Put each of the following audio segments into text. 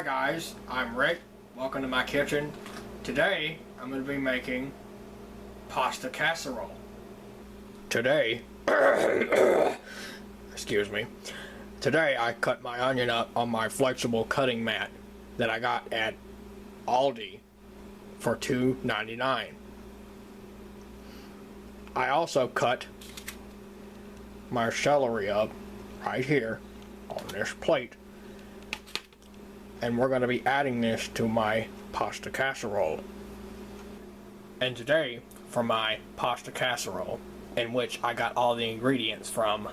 Hi guys, I'm Rick. Welcome to my kitchen. Today I'm going to be making pasta casserole. Today, excuse me. Today I cut my onion up on my flexible cutting mat that I got at Aldi for $2.99. I also cut my celery up right here on this plate, and we're going to be adding this to my pasta casserole. And today, for my pasta casserole, in which I got all the ingredients from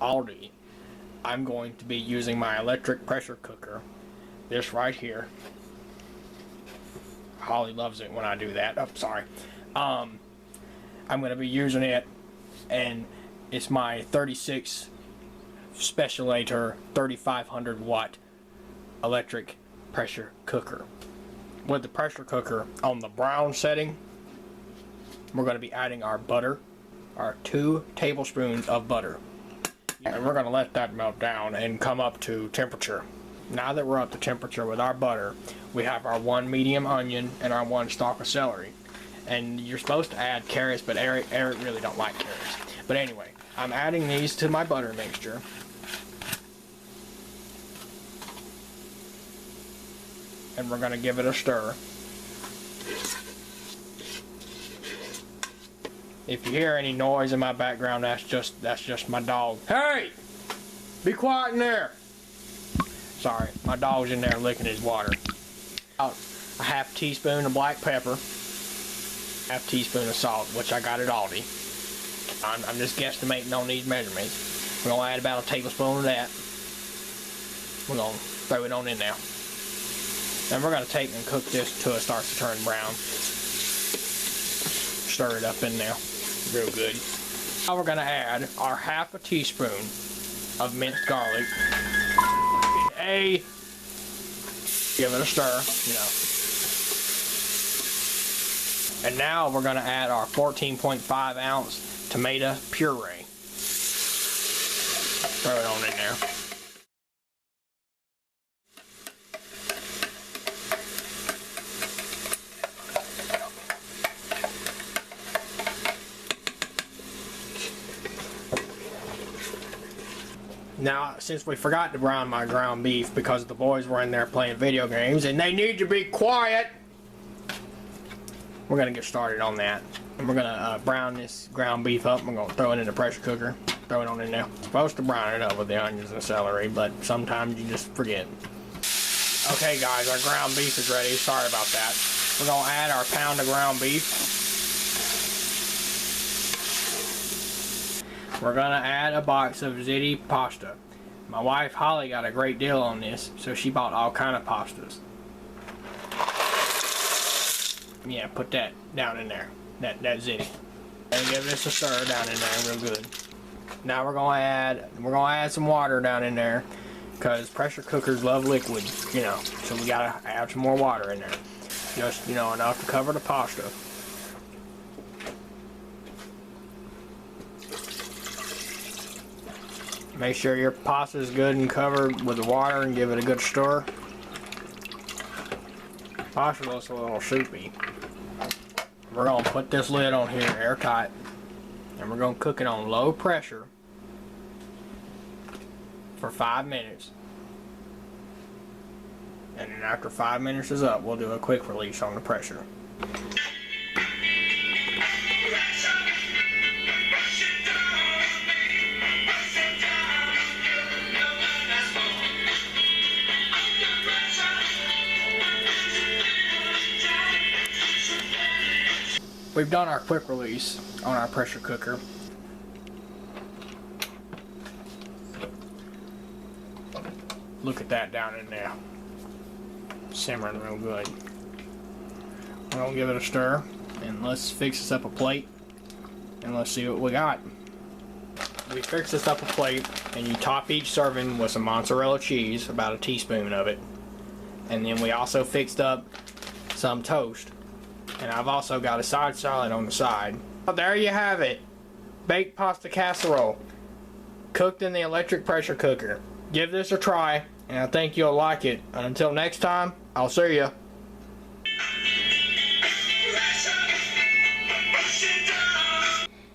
Aldi, I'm going to be using my electric pressure cooker, this right here. Holly loves it when I do that. Oh, sorry. I'm going to be using it, and it's my 36 Specialator 3500 watt electric pressure cooker. With the pressure cooker on the brown setting, we're going to be adding our butter, our 2 tablespoons of butter, and we're going to let that melt down and come up to temperature. Now that we're up to temperature with our butter, we have our 1 medium onion and our 1 stalk of celery. And you're supposed to add carrots, but Eric really don't like carrots. But anyway, I'm adding these to my butter mixture. And we're going to give it a stir. If you hear any noise in my background, that's just my dog. Hey! Be quiet in there! Sorry, my dog's in there licking his water. About a half teaspoon of black pepper. Half teaspoon of salt, which I got at Aldi. I'm just guesstimating on these measurements. We're going to add about a tablespoon of that. We're going to throw it on in now. Then we're going to take and cook this till it starts to turn brown. Stir it up in there real good. Now we're going to add our half a teaspoon of minced garlic. Give it a stir, you know. And now we're going to add our 14.5 ounce tomato puree. Throw it on in there. Now, since we forgot to brown my ground beef because the boys were in there playing video games and they need to be quiet, we're going to get started on that. And we're going to brown this ground beef up. We're going to throw it in the pressure cooker. Throw it on in there. Supposed to brown it up with the onions and celery, but sometimes you just forget. Okay guys, our ground beef is ready. Sorry about that. We're going to add our pound of ground beef. We're going to add a box of ziti pasta. My wife Holly got a great deal on this, so she bought all kind of pastas. Yeah, put that down in there, that ziti, and give this a stir down in there real good. Now we're gonna add some water down in there, cause pressure cookers love liquid, you know. So we gotta add some more water in there, just enough to cover the pasta. Make sure your pasta is good and covered with the water, and give it a good stir. Pasta looks a little soupy. We're going to put this lid on here airtight, and we're going to cook it on low pressure for 5 minutes. And then after 5 minutes is up, we'll do a quick release on the pressure. We've done our quick release on our pressure cooker. Look at that down in there. Simmering real good. We're going to give it a stir, and let's fix this up a plate, and let's see what we got. We fix this up a plate, and you top each serving with some mozzarella cheese, about a teaspoon of it. And then we also fixed up some toast. And I've also got a side salad on the side. Well, there you have it. Baked pasta casserole. Cooked in the electric pressure cooker. Give this a try. and I think you'll like it. And until next time, I'll see ya.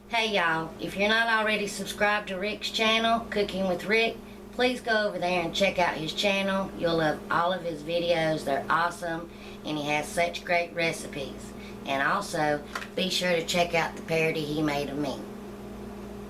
Hey y'all, if you're not already subscribed to Rick's channel, Cooking with Rick, please go over there and check out his channel. You'll love all of his videos. They're awesome, and he has such great recipes. And also, be sure to check out the parody he made of me.